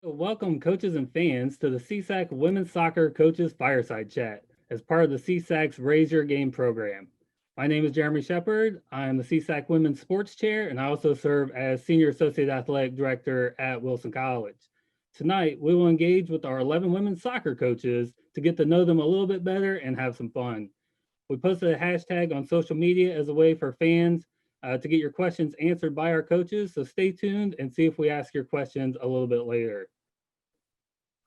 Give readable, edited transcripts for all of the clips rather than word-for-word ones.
Welcome, coaches and fans, to the CSAC Women's Soccer Coaches Fireside Chat as part of the CSAC's Raise Your Game program. My name is Jeremy Shepard. I am the CSAC Women's Sports Chair, and I also serve as Senior Associate Athletic Director at Wilson College. Tonight, we will engage with our 11 women's soccer coaches to get to know them a little bit better and have some fun. We posted a hashtag on social media as a way for fans to get your questions answered by our coaches. So stay tuned and see if we ask your questions a little bit later.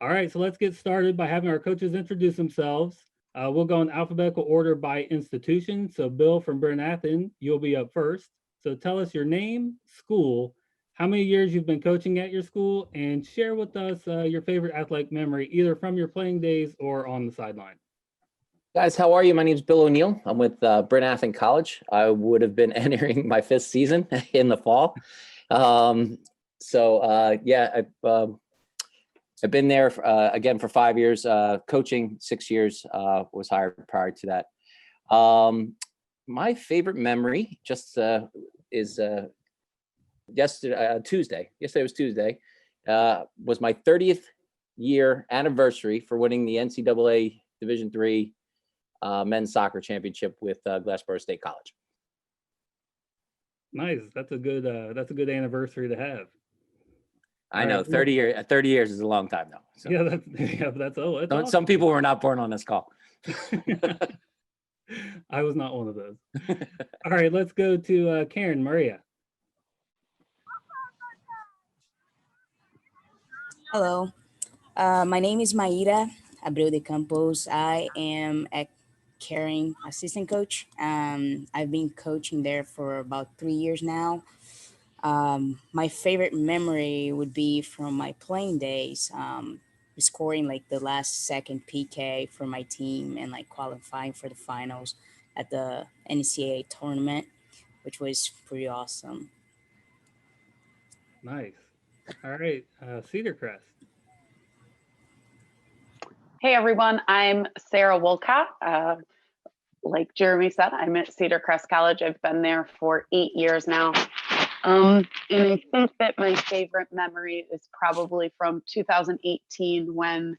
All right, so let's get started by having our coaches introduce themselves. We'll go in alphabetical order by institution. So Bill from Bryn Athyn, you'll be up first. So tell us your name, school, how many years you've been coaching at your school, and share with us your favorite athletic memory, either from your playing days or on the sideline. Guys, how are you? My name is Bill O'Neill. I'm with Bryn Athyn College. I would have been entering my 5th season in the fall. I've been there again for 5 years, coaching 6 years, was hired prior to that. My favorite memory is Tuesday. Yesterday was Tuesday. Was my 30th year anniversary for winning the NCAA Division III men's soccer championship with Glassboro State College. Nice. That's a good anniversary to have. I know, 30 years is a long time though. So. Yeah, that's awesome. Some people were not born on this call. I was not one of those. All right, let's go to Karen Maria. Hello, my name is Maíra Abreu de Campos. I am a caring assistant coach. I've been coaching there for about 3 years now. My favorite memory would be from my playing days, scoring like the last second PK for my team and like qualifying for the finals at the NCAA tournament, which was pretty awesome. Nice. All right, Cedar Crest. Hey everyone, I'm Sarah Wolcott. Like Jeremy said, I'm at Cedar Crest College. I've been there for 8 years now. And I think that my favorite memory is probably from 2018 when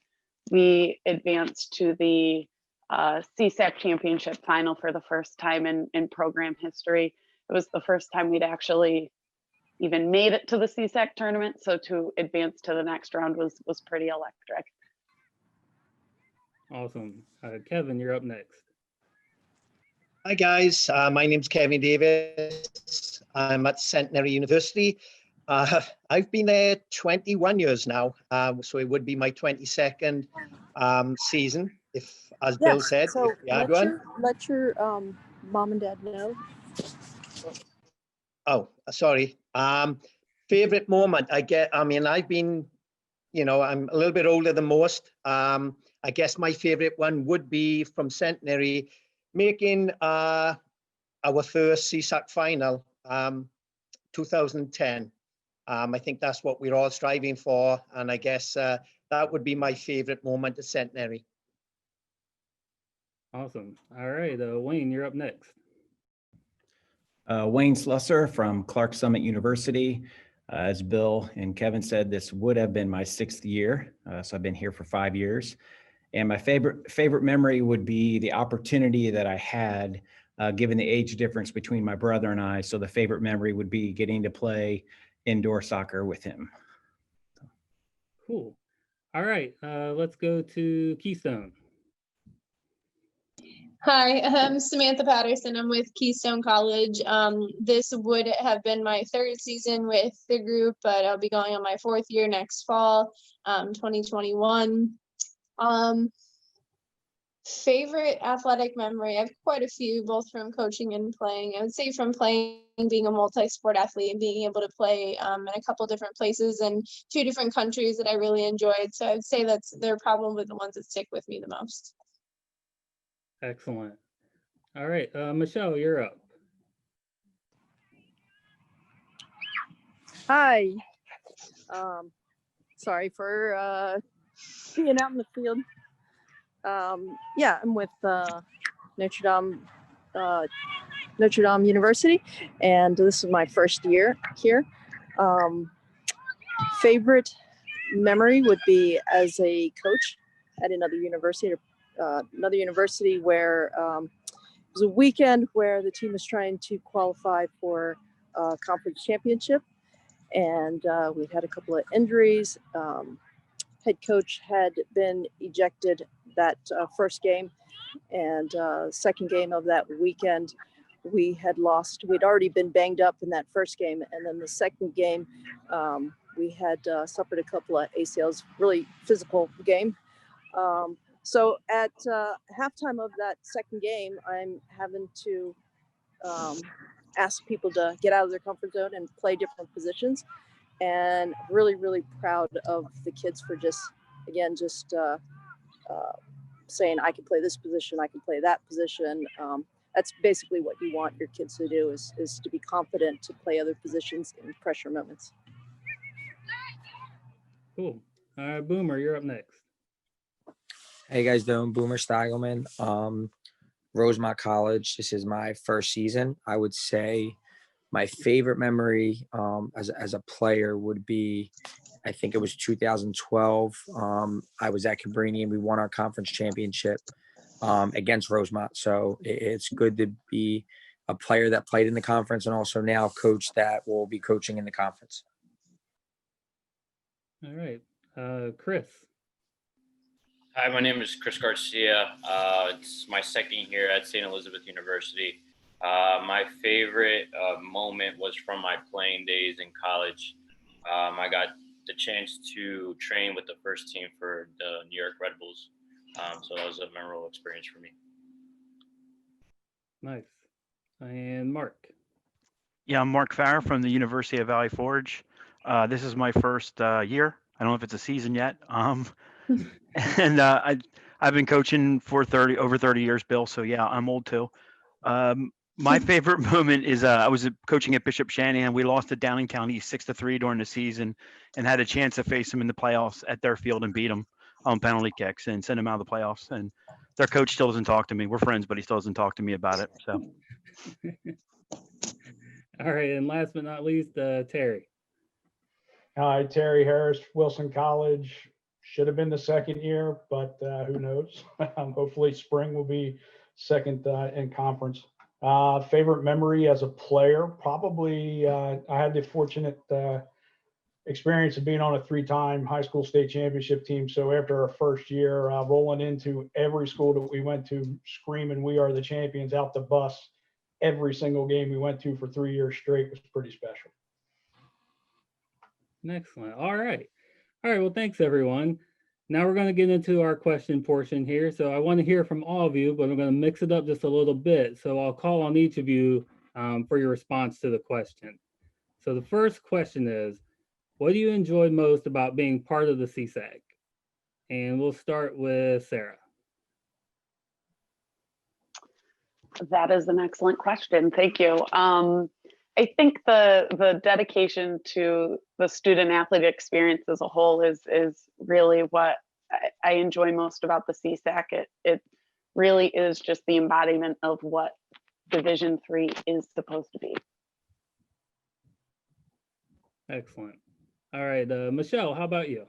we advanced to the CSAC championship final for the first time in program history. It was the first time we'd actually even made it to the CSAC tournament. So to advance to the next round was pretty electric. Awesome. Kevin, you're up next. Hi guys, my name's Kevin Davis. I'm at Centenary University. I've been there 21 years now, so it would be my 22nd season, if, as Bill said, so if we had one. Let your mom and dad know. Oh, sorry. Favorite moment I've been, I'm a little bit older than most. I guess my favorite one would be from Centenary, making our first CSAC final, 2010. I think that's what we're all striving for. And I guess that would be my favorite moment at Centenary. Awesome. All right, Wayne, you're up next. Wayne Slusser from Clark Summit University. As Bill and Kevin said, this would have been my 6th year. So I've been here for 5 years. And my favorite memory would be the opportunity that I had, given the age difference between my brother and I. So the favorite memory would be getting to play indoor soccer with him. Cool. All right, let's go to Keystone. Hi, I'm Samantha Patterson. I'm with Keystone College. This would have been my 3rd season with the group, but I'll be going on my 4th year next fall, 2021. Favorite athletic memory, I have quite a few, both from coaching and playing. I would say from playing, being a multi-sport athlete and being able to play in a couple different places and 2 different countries that I really enjoyed. So I'd say they're probably the ones that stick with me the most. Excellent. All right, Michelle, you're up. Hi. Sorry for being out in the field. I'm with Notre Dame University, and this is my 1st year here. Favorite memory would be as a coach at another university where it was a weekend where the team was trying to qualify for a conference championship, and we had a couple of injuries. Head coach had been ejected that first game, and second game of that weekend we had lost. We'd already been banged up in that first game, and then the second game we had suffered a couple of ACLs. Really physical game. So at halftime of that second game, I'm having to ask people to get out of their comfort zone and play different positions. And really, really proud of the kids for just saying, I can play this position, I can play that position. That's basically what you want your kids to do is to be confident to play other positions in pressure moments. Cool. Boomer, you're up next. Hey guys doing? Boomer Steigelman. Rosemont College. This is my first season. I would say my favorite memory as a player would be, I think it was 2012. I was at Cabrini and we won our conference championship against Rosemont. So it's good to be a player that played in the conference and also now coach that will be coaching in the conference. All right. Chris. Hi, my name is Chris Garcia. It's my second year at St. Elizabeth University. My favorite moment was from my playing days in college. I got the chance to train with the first team for the New York Red Bulls. So that was a memorable experience for me. Nice. And Mark. Yeah, I'm Mark Farrer from the University of Valley Forge. This is my first year. I don't know if it's a season yet. And I've been coaching for over 30 years, Bill. So yeah, I'm old too. My favorite moment is I was coaching at Bishop Shanahan. We lost to Downingtown East 6-3 during the season, and had a chance to face them in the playoffs at their field and beat them on penalty kicks and send them out of the playoffs. And their coach still doesn't talk to me. We're friends, but he still doesn't talk to me about it. So. All right, and last but not least, Terry. Hi, Terry Harris, Wilson College. Should have been the second year, but who knows? Hopefully spring will be second in conference. Favorite memory as a player, probably I had the fortunate experience of being on a 3-time high school state championship team. So after our first year, rolling into every school that we went to, screaming, "We are the champions," out the bus, every single game we went to for 3 years straight was pretty special. Excellent. All right. Well, thanks everyone. Now we're going to get into our question portion here. So I want to hear from all of you, but I'm going to mix it up just a little bit. So I'll call on each of you for your response to the question. So the first question is, what do you enjoy most about being part of the CSAC? And we'll start with Sarah. That is an excellent question. Thank you. I think the dedication to the student athlete experience as a whole is really what I enjoy most about the CSAC. It really is just the embodiment of what Division III is supposed to be. Excellent. All right, Michelle, how about you?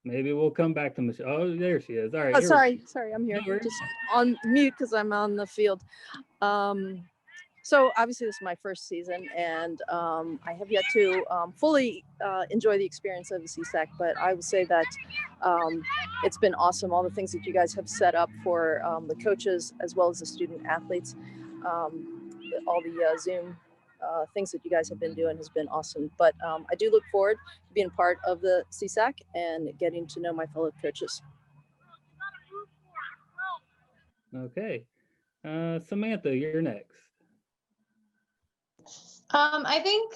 Maybe we'll come back to Michelle. Oh, there she is. All right. Oh, sorry, I'm here. No worries. Just on mute because I'm on the field. So obviously this is my first season, and I have yet to fully enjoy the experience of the CSAC, but I would say that it's been awesome. All the things that you guys have set up for the coaches as well as the student athletes, all the Zoom things that you guys have been doing has been awesome. But I do look forward to being part of the CSAC and getting to know my fellow coaches. Okay. Samantha, you're next. I think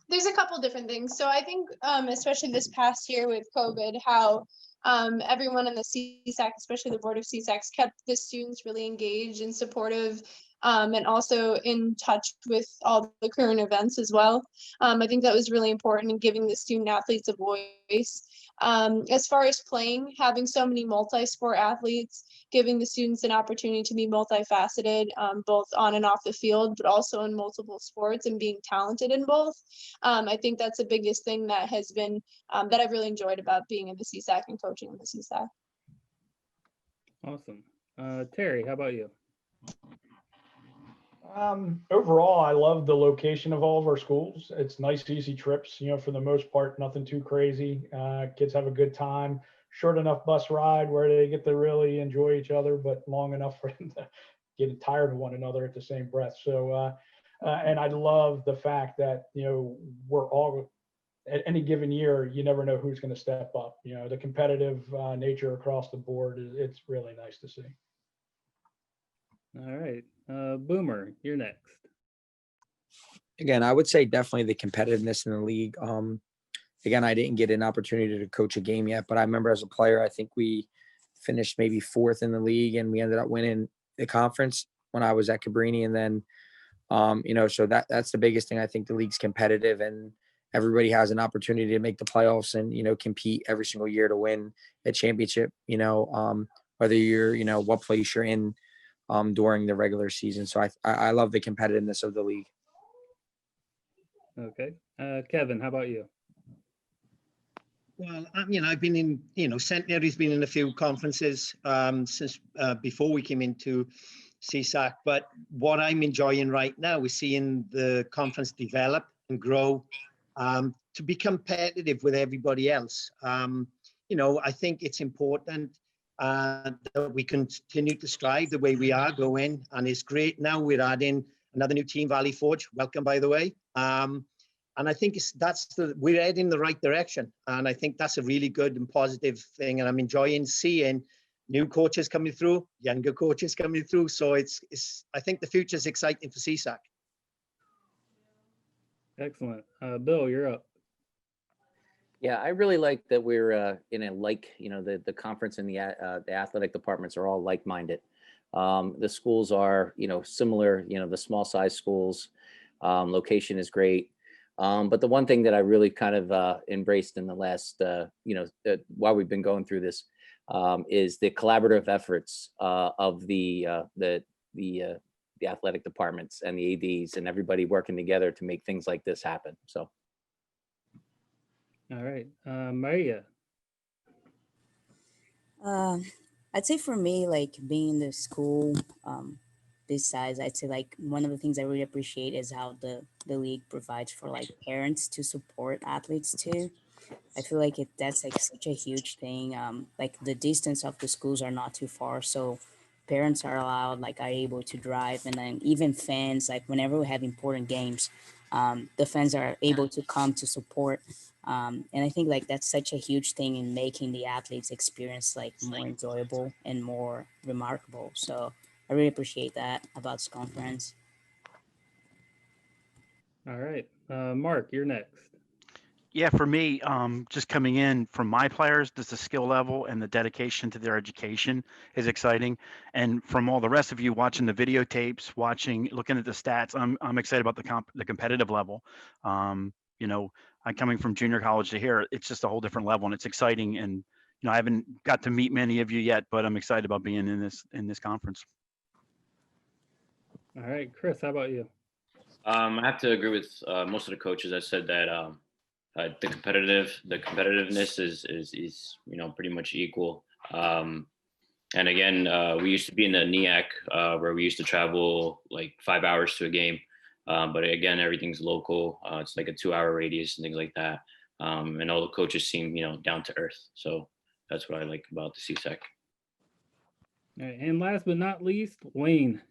there's a couple different things. So I think especially this past year with COVID, how everyone in the CSAC, especially the board of CSACs, kept the students really engaged and supportive, and also in touch with all the current events as well. I think that was really important in giving the student athletes a voice. As far as playing, having so many multi-sport athletes giving the students an opportunity to be multifaceted, both on and off the field, but also in multiple sports and being talented in both. I think that's the biggest thing that has been, that I've really enjoyed about being in the CSAC and coaching in the CSAC. Awesome. Terry, how about you? Overall, I love the location of all of our schools. It's nice, easy trips, for the most part, nothing too crazy. Kids have a good time, short enough bus ride where they get to really enjoy each other, but long enough for them to get tired of one another at the same breath. So, and I love the fact that, we're all, at any given year, you never know who's going to step up. The competitive nature across the board, it's really nice to see. All right. Boomer, you're next. Again, I would say definitely the competitiveness in the league. Again, I didn't get an opportunity to coach a game yet, but I remember as a player, I think we finished maybe 4th in the league, and we ended up winning the conference when I was at Cabrini. And then, so that's the biggest thing. I think the league's competitive, and everybody has an opportunity to make the playoffs and, compete every single year to win a championship, whether you're, what place you're in during the regular season. So I love the competitiveness of the league. Okay. Kevin, how about you? Well, I've been in, Centenary's been in a few conferences since before we came into CSAC. But what I'm enjoying right now is seeing the conference develop and grow to be competitive with everybody else. I think it's important that we continue to strive the way we are going. And it's great now we're adding another new team, Valley Forge. Welcome, by the way. And I think we're heading in the right direction. And I think that's a really good and positive thing. And I'm enjoying seeing new coaches coming through, younger coaches coming through. So I think the future is exciting for CSAC. Excellent. Bill, you're up. Yeah, I really like that we're in a the conference and the athletic departments are all like-minded. The schools are, similar, the small size schools. Location is great. But the one thing that I really kind of embraced in the last, while we've been going through this, is the collaborative efforts of the athletic departments and the ADs and everybody working together to make things like this happen. So. All right. Maria. I'd say for me, like being in the school this size, I'd say like one of the things I really appreciate is how the league provides for like parents to support athletes too. I feel like that's like such a huge thing. Like the distance of the schools are not too far, so parents are allowed, like are able to drive, and then even fans, like whenever we have important games, the fans are able to come to support. And I think like that's such a huge thing in making the athletes experience like more enjoyable and more remarkable. So I really appreciate that about this conference. All right. Mark, you're next. Yeah, for me, just coming in from my players, just the skill level and the dedication to their education is exciting. And from all the rest of you watching the videotapes, looking at the stats, I'm excited about the competitive level. I'm coming from junior college to here. It's just a whole different level, and it's exciting. And I haven't got to meet many of you yet, but I'm excited about being in this conference. All right, Chris, how about you? I have to agree with most of the coaches that said that the competitiveness is pretty much equal. And again, we used to be in the NEAC where we used to travel like 5 hours to a game. But again, everything's local. It's like a 2-hour radius and things like that. And all the coaches seem, down to earth. So that's what I like about the CSAC. All right, and last but not least, Wayne.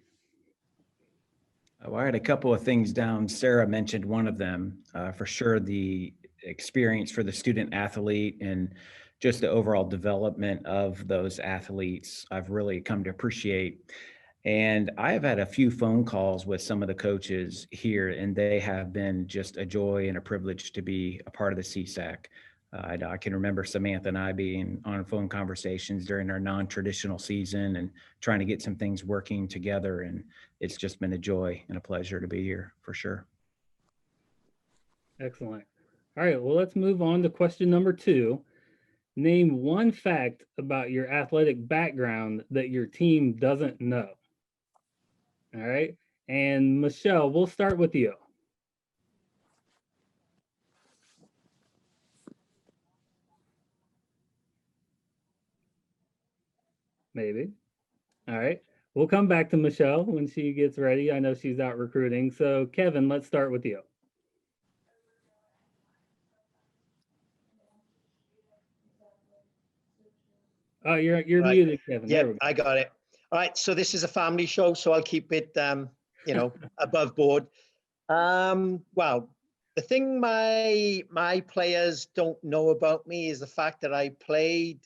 Oh, I had a couple of things down. Sarah mentioned one of them. For sure, the experience for the student athlete and just the overall development of those athletes, I've really come to appreciate. And I have had a few phone calls with some of the coaches here, and they have been just a joy and a privilege to be a part of the CSAC. I can remember Samantha and I being on phone conversations during our non-traditional season and trying to get some things working together. And it's just been a joy and a pleasure to be here for sure. Excellent. All right, well, let's move on to question number 2. Name one fact about your athletic background that your team doesn't know. All right. And Michelle, we'll start with you. Maybe. All right. We'll come back to Michelle when she gets ready. I know she's out recruiting. So, Kevin, let's start with you. Oh, you're Right. muted, Kevin. There we Yep, go. I got it. All right, so this is a family show, so I'll keep it, above board. Well, the thing my players don't know about me is the fact that I played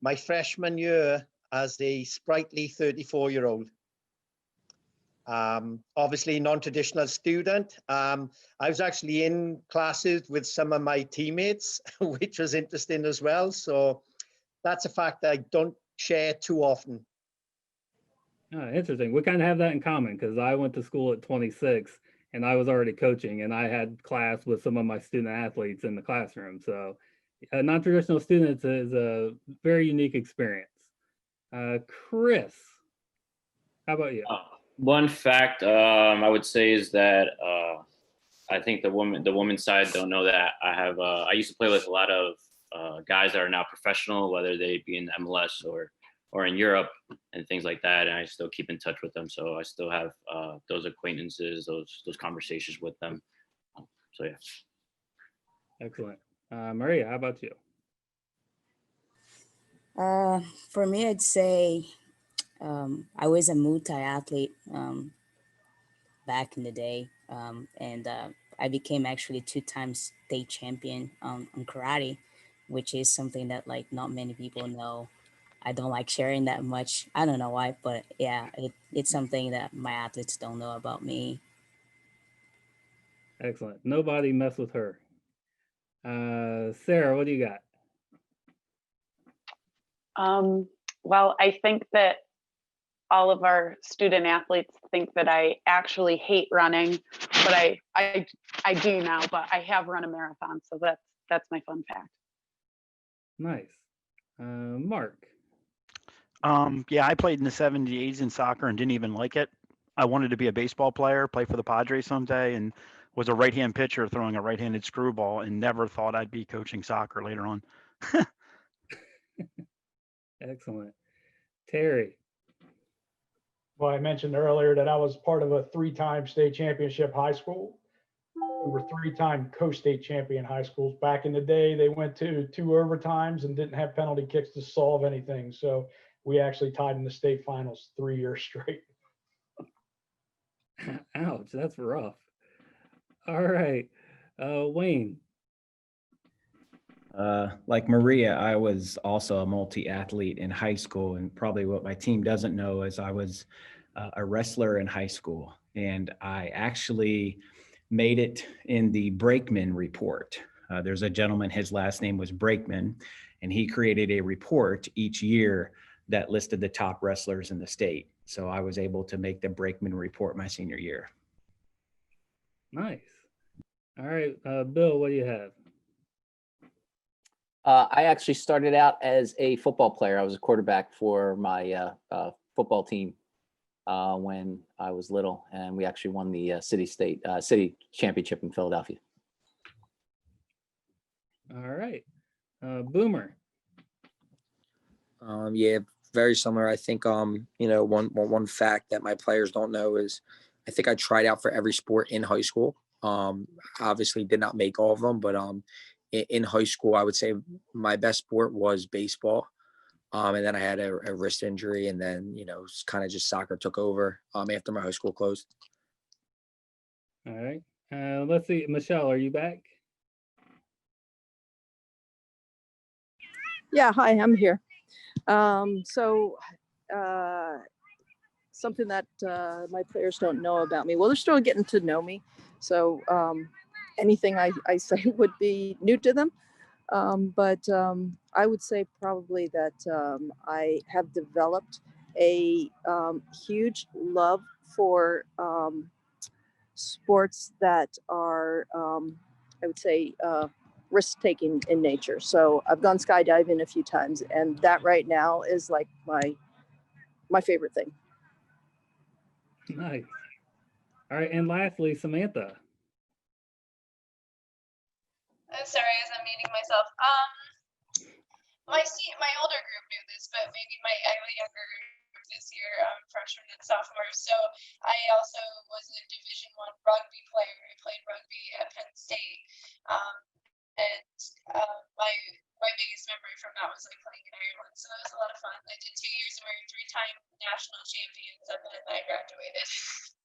my freshman year as a sprightly 34-year-old. Obviously non-traditional student. I was actually in classes with some of my teammates, which was interesting as well. So that's a fact that I don't share too often. Oh, interesting. We kind of have that in common because I went to school at 26 and I was already coaching and I had class with some of my student athletes in the classroom. So non-traditional students is a very unique experience. Chris, how about you? One fact I would say is that I think the women's side don't know that I used to play with a lot of guys that are now professional, whether they be in MLS or in Europe and things like that. And I still keep in touch with them. So I still have those acquaintances, those conversations with them. So yeah. Excellent. Maria, how about you? For me, I'd say I was a multi-athlete back in the day, and I became actually 2 times state champion on karate, which is something that like not many people know. I don't like sharing that much. I don't know why, but yeah, it's something that my athletes don't know about me. Excellent. Nobody mess with her. Sarah, what do you got? Well, I think that all of our student athletes think that I actually hate running, but I do now, but I have run a marathon. So that's my fun fact. Nice. Mark. Yeah, I played in the 70s in soccer and didn't even like it. I wanted to be a baseball player, play for the Padres someday, and was a right-hand pitcher throwing a right-handed screwball and never thought I'd be coaching soccer later on. Excellent. Terry. Well, I mentioned earlier that I was part of a 3-time state championship high school. We were 3-time co-state champion high schools. Back in the day, they went to 2 overtimes and didn't have penalty kicks to solve anything. So we actually tied in the state finals 3 years straight. Ouch, that's rough. All right. Wayne. Like Maria, I was also a multi-athlete in high school, and probably what my team doesn't know is I was a wrestler in high school, and I actually made it in the Brakeman report. There's a gentleman, his last name was Brakeman, and he created a report each year that listed the top wrestlers in the state. So I was able to make the Brakeman report my senior year. Nice. All right, Bill, what do you have? I actually started out as a football player. I was a quarterback for my football team when I was little, and we actually won the city championship in Philadelphia. All right. Boomer. Yeah, very similar. I think one fact that my players don't know is I think I tried out for every sport in high school. Obviously did not make all of them, but in high school, I would say my best sport was baseball. And then I had a wrist injury, and then, kind of just soccer took over after my high school closed. All right. Let's see. Michelle, are you back? Yeah, hi, I'm here. Something that my players don't know about me. Well, they're still getting to know me. So anything I say would be new to them. But I would say probably that I have developed a huge love for sports that are, I would say, risk-taking in nature. So I've gone skydiving a few times, and that right now is like my favorite thing. Nice. All right, and lastly, Samantha. I'm sorry, as I'm muting myself. My older group knew this, but maybe I have a younger group this year, freshmen and sophomores. So I also was a Division I rugby player. I played rugby at Penn State, and my biggest memory from that was like playing in Ireland. So that was a lot of fun. I did 2 years and we were 3-time national champions, and then I graduated.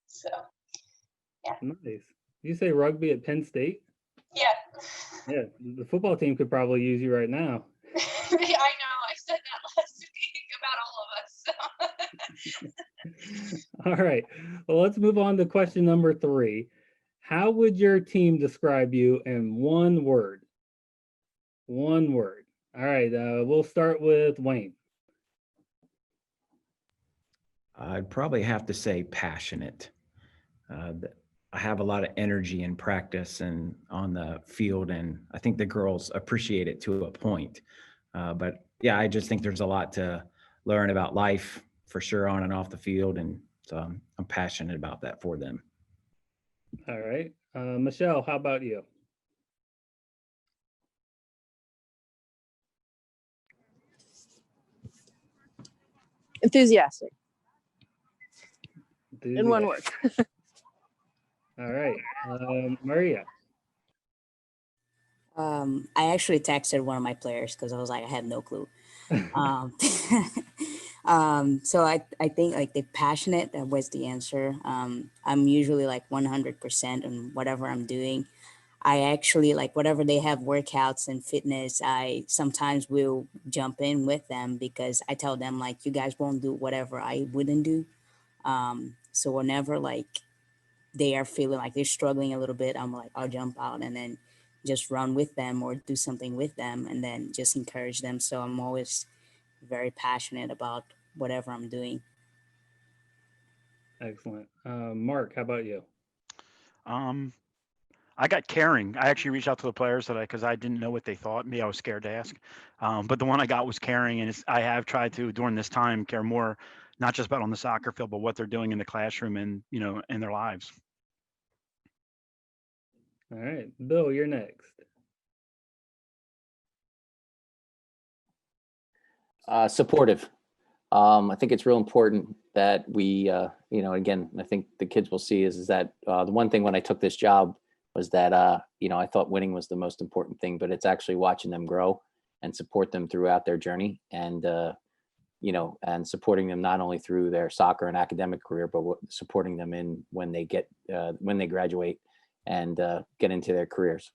So yeah. Nice. You say rugby at Penn State? Yeah. Yeah, the football team could probably use you right now. I know. I said that last week about all of us. So. All right. Well, let's move on to question number 3. How would your team describe you in one word? One word. All right. We'll start with Wayne. I'd probably have to say passionate. I have a lot of energy in practice and on the field, and I think the girls appreciate it to a point. But yeah, I just think there's a lot to learn about life for sure on and off the field, and so I'm passionate about that for them. All right. Michelle, how about you? Enthusiastic. In one word. All right. Maria. I actually texted one of my players because I was like, I had no clue. So I think like the passionate, that was the answer. I'm usually like 100% on whatever I'm doing. I actually like whatever they have workouts and fitness, I sometimes will jump in with them because I tell them like, you guys won't do whatever I wouldn't do. So whenever like they are feeling like they're struggling a little bit, I'm like, I'll jump out and then just run with them or do something with them and then just encourage them. So I'm always very passionate about whatever I'm doing. Excellent. Mark, how about you? I got caring. I actually reached out to the players because I didn't know what they thought. Me, I was scared to ask. But the one I got was caring, and I have tried to during this time care more, not just about on the soccer field, but what they're doing in the classroom and in their lives. All right, Bill, you're next. Supportive. I think it's real important that we, again, I think the kids will see is that the one thing when I took this job was that, I thought winning was the most important thing, but it's actually watching them grow and support them throughout their journey and, and supporting them not only through their soccer and academic career, but supporting them in when they graduate and get into their careers.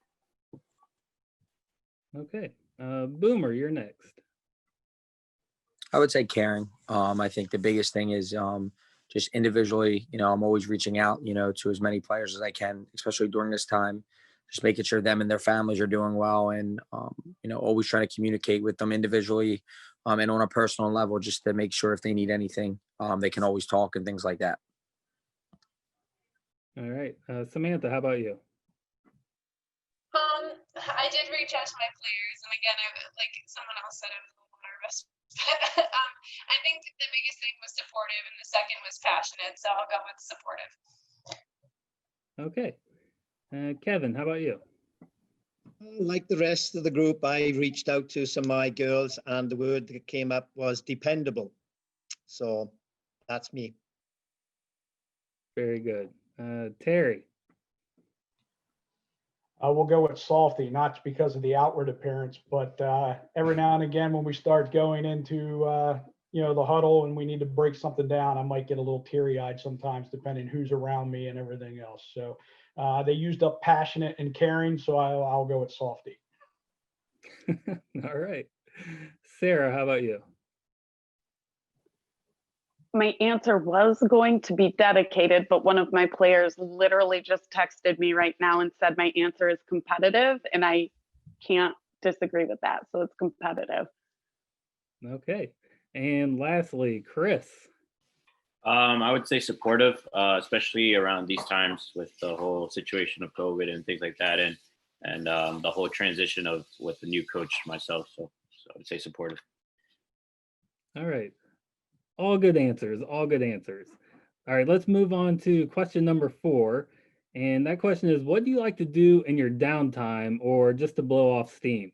Okay. Boomer, you're next. I would say caring. I think the biggest thing is just individually, I'm always reaching out, to as many players as I can, especially during this time, just making sure them and their families are doing well and, always trying to communicate with them individually and on a personal level, just to make sure if they need anything, they can always talk and things like that. All right. Samantha, how about you? I did reach out to my players, and again, like someone else said, I was a little nervous. I think the biggest thing was supportive, and the second was passionate. So I'll go with supportive. Okay. Kevin, how about you? Like the rest of the group, I reached out to some of my girls, and the word that came up was dependable. So that's me. Very good. Terry. I will go with salty, not because of the outward appearance, but every now and again when we start going into the huddle and we need to break something down, I might get a little teary-eyed sometimes, depending who's around me and everything else. So they used up passionate and caring, so I'll go with softy. All right. Sarah, how about you? My answer was going to be dedicated, but one of my players literally just texted me right now and said my answer is competitive, and I can't disagree with that. So it's competitive. Okay. And lastly, Chris. I would say supportive, especially around these times with the whole situation of COVID and things like that. And and the whole transition of with the new coach myself. So I would say supportive. All right. All good answers. All good answers. All right, let's move on to question number 4. And that question is, what do you like to do in your downtime or just to blow off steam?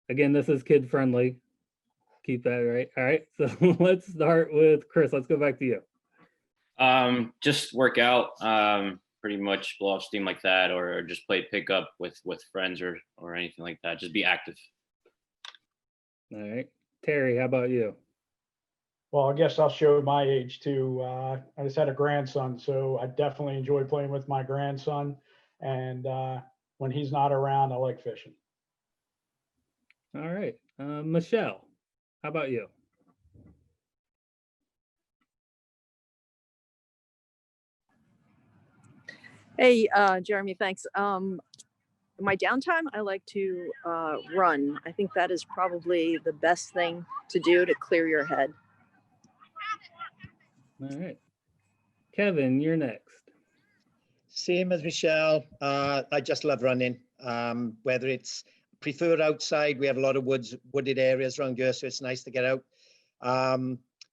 Again, this is kid friendly. Keep that right. All right. So let's start with Chris. Let's go back to you. Just work out, pretty much blow off steam like that, or just play pickup with friends or anything like that. Just be active. All right. Terry, how about you? Well, I guess I'll show my age too. I just had a grandson, so I definitely enjoy playing with my grandson. And when he's not around, I like fishing. All right. Michelle, how about you? Hey, Jeremy, thanks. My downtime, I like to run. I think that is probably the best thing to do to clear your head. All right. Kevin, you're next. Same as Michelle. I just love running. Whether it's prefer outside, we have a lot of wooded areas around here, so it's nice to get out.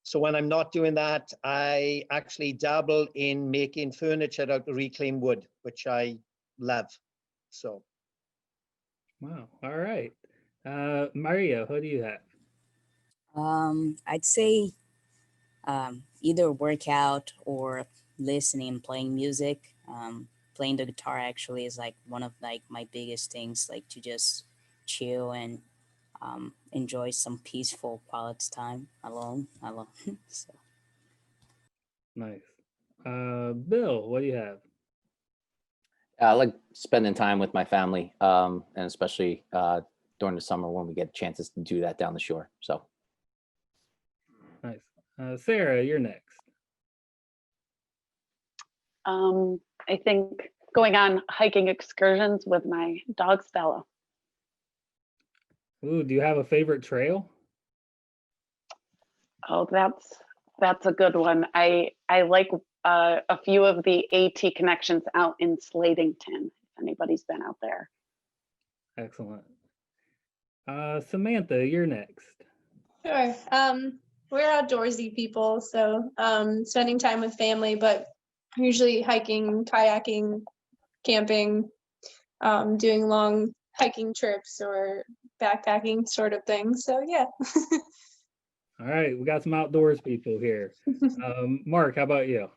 So when I'm not doing that, I actually dabble in making furniture out of reclaimed wood, which I love. So. Wow. All right. Maria, what do you have? I'd say either workout or listening, playing music. Playing the guitar actually is like one of like my biggest things, like to just chill and enjoy some peaceful quality time alone. So. Nice. Bill, what do you have? I like spending time with my family, and especially during the summer when we get chances to do that down the shore. So. Nice. Sarah, you're next. I think going on hiking excursions with my dog Stella. Ooh, do you have a favorite trail? Oh, that's a good one. I like a few of the AT connections out in Slatington, if anybody's been out there. Excellent. Samantha, you're next. Sure. We're outdoorsy people, so spending time with family, but usually hiking, kayaking, camping, doing long hiking trips or backpacking sort of thing. So yeah. All right, we got some outdoors people here. Mark, how about you?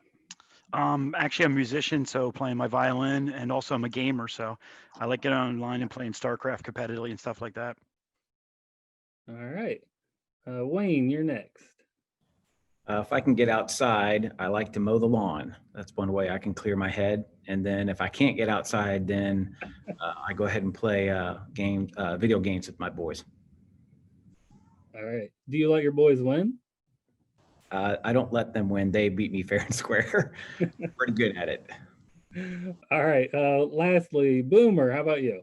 Actually, I'm a musician, so playing my violin, and also I'm a gamer, so I like getting online and playing StarCraft competitively and stuff like that. All right. Wayne, you're next. If I can get outside, I like to mow the lawn. That's one way I can clear my head. And then if I can't get outside, then I go ahead and play video games with my boys. All right. Do you let your boys win? I don't let them win. They beat me fair and square. Pretty good at it. All right. Lastly, Boomer, how about you?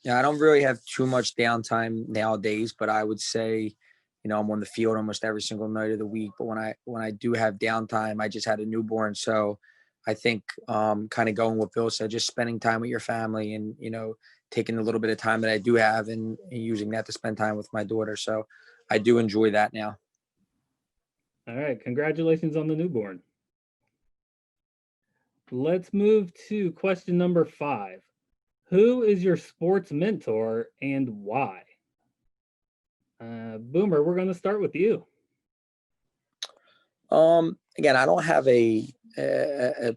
Yeah, I don't really have too much downtime nowadays, but I would say, I'm on the field almost every single night of the week. But when I do have downtime, I just had a newborn, so I think kind of going with Bill said, just spending time with your family and taking a little bit of time that I do have and using that to spend time with my daughter. So I do enjoy that now. All right. Congratulations on the newborn. Let's move to question number 5. Who is your sports mentor and why? Boomer, we're going to start with you. Again, I don't have a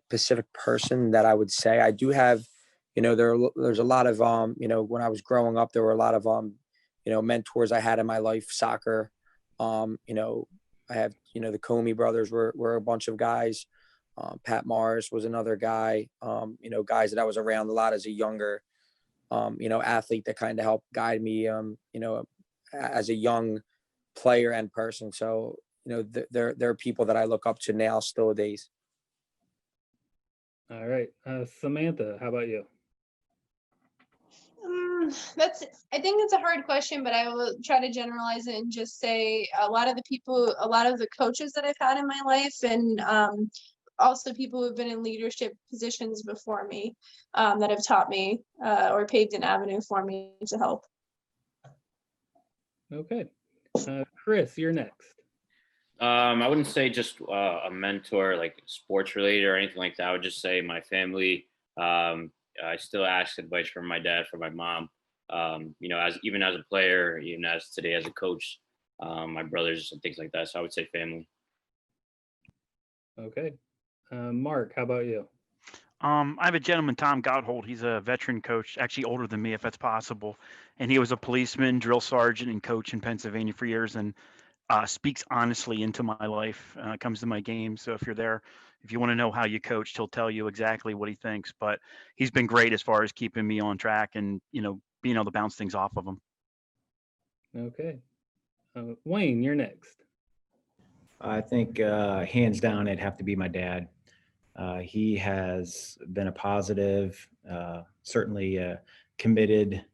specific person that I would say. I do have, there's a lot of, when I was growing up, there were a lot of, mentors I had in my life, soccer. I have, the Comey brothers were a bunch of guys. Pat Morris was another guy, guys that I was around a lot as a younger, athlete that kind of helped guide me, as a young player and person. So, there are people that I look up to now still days. All right. Samantha, how about you? I think that's a hard question, but I will try to generalize it and just say a lot of the coaches that I've had in my life and also people who've been in leadership positions before me that have taught me or paved an avenue for me to help. Okay. Chris, you're next. I wouldn't say just a mentor, like sports related or anything like that. I would just say my family. I still ask advice from my dad, from my mom. As even as a player, even as today as a coach, my brothers and things like that. So I would say family. Okay. Mark, how about you? I have a gentleman, Tom Gotthold. He's a veteran coach, actually older than me, if that's possible. And he was a policeman, drill sergeant, and coach in Pennsylvania for years, and speaks honestly into my life. Comes to my games. So if you're there, if you want to know how you coached, he'll tell you exactly what he thinks. But he's been great as far as keeping me on track and being able to bounce things off of him. Okay. Wayne, you're next. I think hands down, it'd have to be my dad. He has been a positive, certainly committed,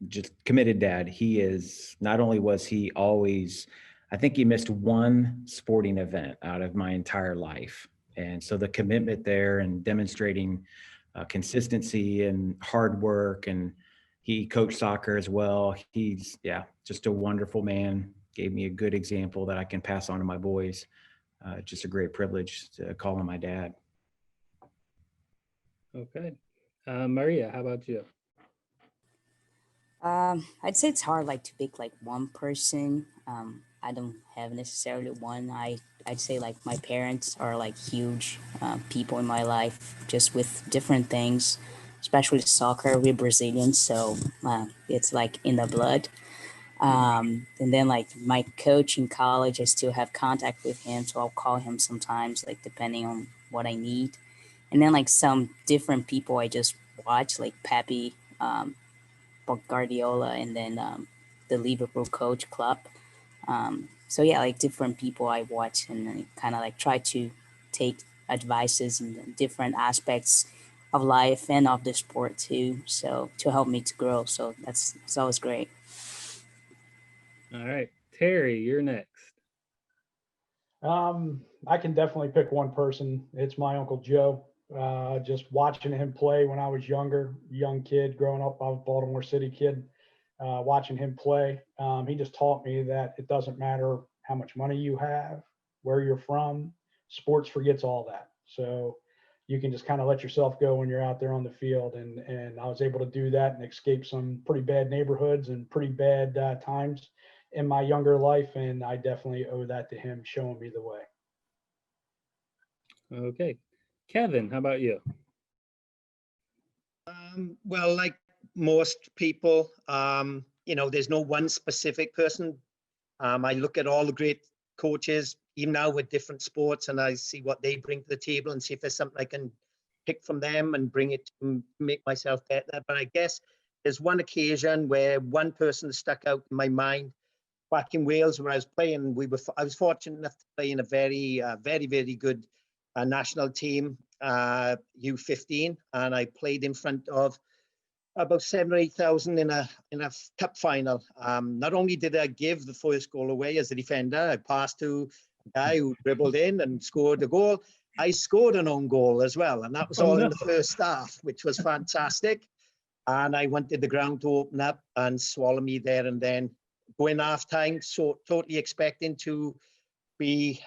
just committed dad. He is, not only was he always, I think he missed one sporting event out of my entire life. And so the commitment there and demonstrating consistency and hard work, and he coached soccer as well. He's, just a wonderful man. Gave me a good example that I can pass on to my boys. Just a great privilege to call him my dad. Okay. Maria, how about you? I'd say it's hard like to pick like one person. I don't have necessarily one. I'd say like my parents are like huge people in my life, just with different things, especially soccer. We're Brazilians, so it's like in the blood. And then like my coach in college, I still have contact with him, so I'll call him sometimes, like depending on what I need. And then like some different people I just watch, like Pepe, Guardiola, and then the Liverpool coach club. So yeah, like different people I watch and kind of like try to take advices in different aspects of life and of the sport too. So to help me to grow. So it's always great. All right. Terry, you're next. I can definitely pick one person. It's my Uncle Joe. Just watching him play when I was younger, young kid growing up, I was a Baltimore City kid. Watching him play, he just taught me that it doesn't matter how much money you have, where you're from, sports forgets all that. So you can just kind of let yourself go when you're out there on the field. And I was able to do that and escape some pretty bad neighborhoods and pretty bad times in my younger life. And I definitely owe that to him showing me the way. Okay. Kevin, how about you? Well, like most people, there's no one specific person. I look at all the great coaches, even now with different sports, and I see what they bring to the table and see if there's something I can pick from them and bring it to make myself better. But I guess there's one occasion where one person stuck out in my mind. Back in Wales, where I was playing, I was fortunate enough to play in a very, very good national team, U15, and I played in front of about 7,000 or 8,000 in a cup final. Not only did I give the first goal away as a defender, I passed to a guy who dribbled in and scored a goal. I scored an own goal as well, and that was all in the first half, which was fantastic. And I wanted the ground to open up and swallow me there and then. Going half time, so totally expecting to be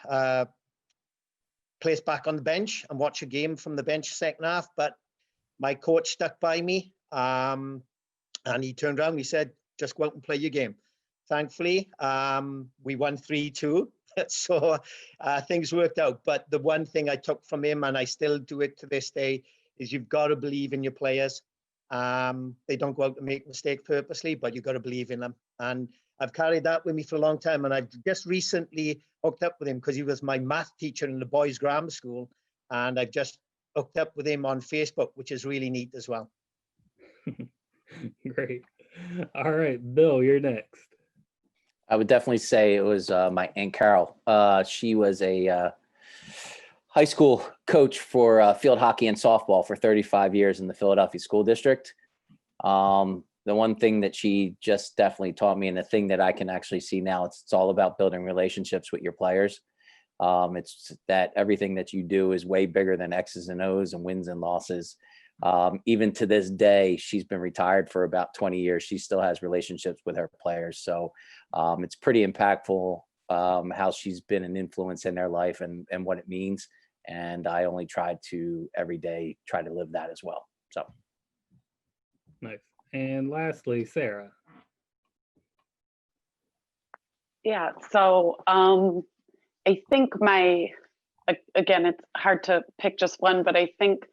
placed back on the bench and watch a game from the bench second half, but my coach stuck by me, and he turned around and he said, just go out and play your game. Thankfully, we won 3-2, so things worked out. But the one thing I took from him, and I still do it to this day, is you've got to believe in your players. They don't go out and make mistakes purposely, but you've got to believe in them. And I've carried that with me for a long time. And I've just recently hooked up with him because he was my math teacher in the boys' grammar school. And I've just hooked up with him on Facebook, which is really neat as well. Great. All right, Bill, you're next. I would definitely say it was my Aunt Carol. She was a high school coach for field hockey and softball for 35 years in the Philadelphia School District. The one thing that she just definitely taught me, and the thing that I can actually see now, it's all about building relationships with your players. It's that everything that you do is way bigger than X's and O's and wins and losses. Even to this day, she's been retired for about 20 years. She still has relationships with her players. So it's pretty impactful how she's been an influence in their life and what it means. And I only try to every day try to live that as well. So. Nice. And lastly, Sarah. Yeah, so I think again, it's hard to pick just one, but I think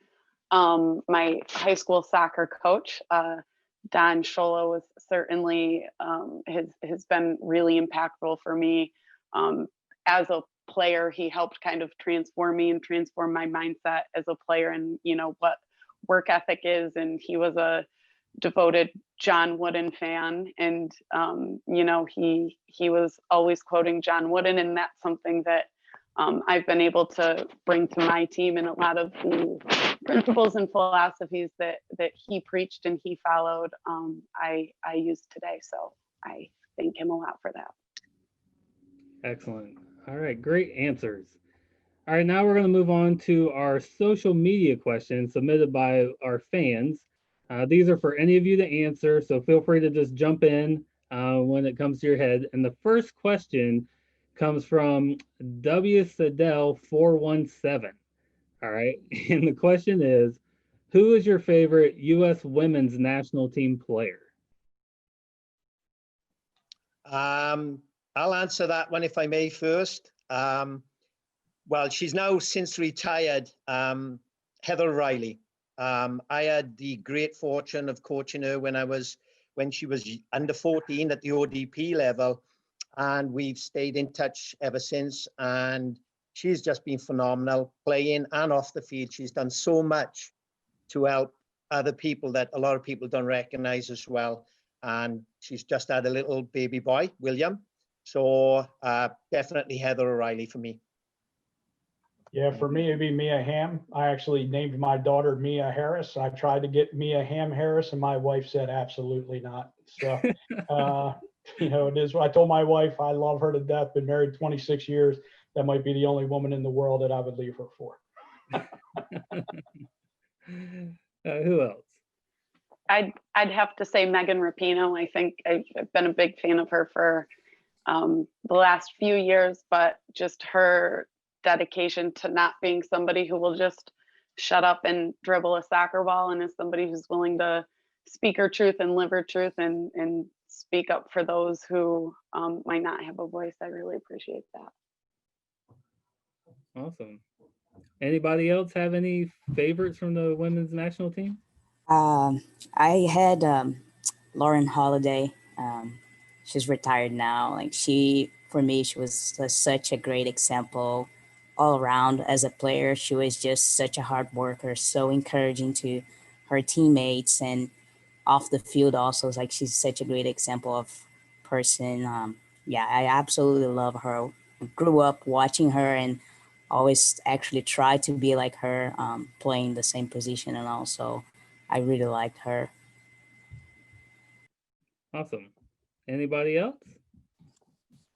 my high school soccer coach, Don Schola, was certainly has been really impactful for me. As a player, he helped kind of transform me and transform my mindset as a player, and what work ethic is. And he was a devoted John Wooden fan, and he was always quoting John Wooden, and that's something that I've been able to bring to my team, and a lot of the principles and philosophies that he preached and he followed, I use today. So I thank him a lot for that. Excellent. All right, great answers. All right, now we're going to move on to our social media questions submitted by our fans. These are for any of you to answer, so feel free to just jump in when it comes to your head. And the first question comes from W. Sadell 417. All right, and the question is, who is your favorite U.S. women's national team player? I'll answer that one if I may first. Well, she's now since retired, Heather Riley. I had the great fortune of coaching her when she was under 14 at the ODP level, and we've stayed in touch ever since. And she's just been phenomenal, playing and off the field. She's done so much to help other people that a lot of people don't recognize as well. And she's just had a little baby boy, William. So definitely Heather O'Reilly for me. Yeah, for me, it'd be Mia Hamm. I actually named my daughter Mia Harris. I tried to get Mia Hamm Harris, and my wife said absolutely not. So, it is. I told my wife I love her to death. Been married 26 years. That might be the only woman in the world that I would leave her for. Who else? I'd have to say Megan Rapinoe. I think I've been a big fan of her for the last few years, but just her dedication to not being somebody who will just shut up and dribble a soccer ball, and is somebody who's willing to speak her truth and live her truth and speak up for those who might not have a voice. I really appreciate that. Awesome. Anybody else have any favorites from the women's national team? I had Lauren Holiday. She's retired now. For me, she was such a great example all around as a player. She was just such a hard worker, so encouraging to her teammates, and off the field also. It's like she's such a great example of person. I absolutely love her. Grew up watching her and always actually tried to be like her, playing the same position, and also I really liked her. Awesome. Anybody else?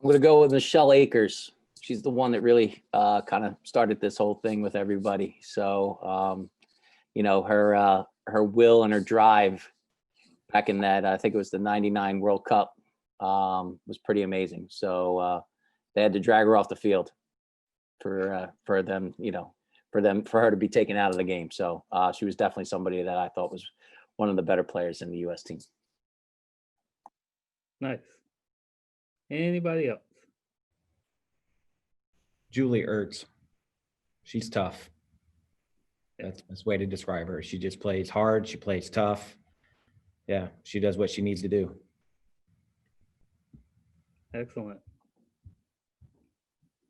I'm going to go with Michelle Akers. She's the one that really kind of started this whole thing with everybody. So, her will and her drive back in that, I think it was the 99 World Cup, was pretty amazing. So they had to drag her off the field for them, for her to be taken out of the game. So she was definitely somebody that I thought was one of the better players in the U.S. team. Nice. Anybody else? Julie Ertz. She's tough. That's the best way to describe her. She just plays hard. She plays tough. Yeah, she does what she needs to do. Excellent.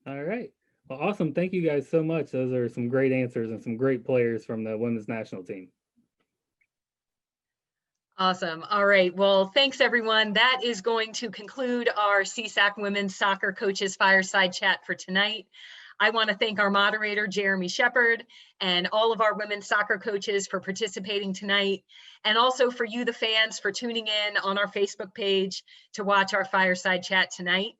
All right. Well, awesome. Thank you guys so much. Those are some great answers and some great players from the women's national team. Awesome. All right. Well, thanks, everyone. That is going to conclude our CSAC Women's Soccer Coaches Fireside Chat for tonight. I want to thank our moderator, Jeremy Shepard, and all of our women's soccer coaches for participating tonight, and also for you, the fans, for tuning in on our Facebook page to watch our Fireside Chat tonight.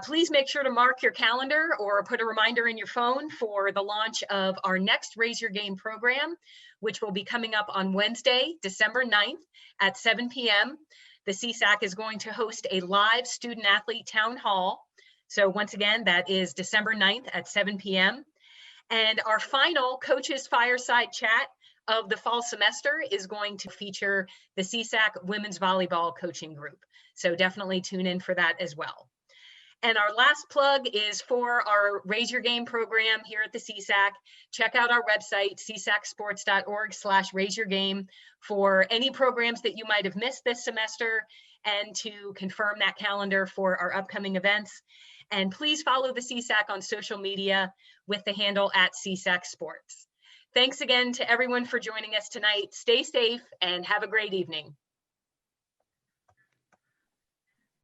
Please make sure to mark your calendar or put a reminder in your phone for the launch of our next Raise Your Game program, which will be coming up on Wednesday, December 9th at 7 p.m. The CSAC is going to host a live student athlete town hall. So once again, that is December 9th at 7 p.m. And our final Coaches Fireside Chat of the fall semester is going to feature the CSAC Women's Volleyball Coaching Group. So definitely tune in for that as well. And our last plug is for our Raise Your Game program here at the CSAC. Check out our website, csacsports.org/raiseyourgame, for any programs that you might have missed this semester and to confirm that calendar for our upcoming events. And please follow the CSAC on social media with the handle @CSAC Sports. Thanks again to everyone for joining us tonight. Stay safe and have a great evening.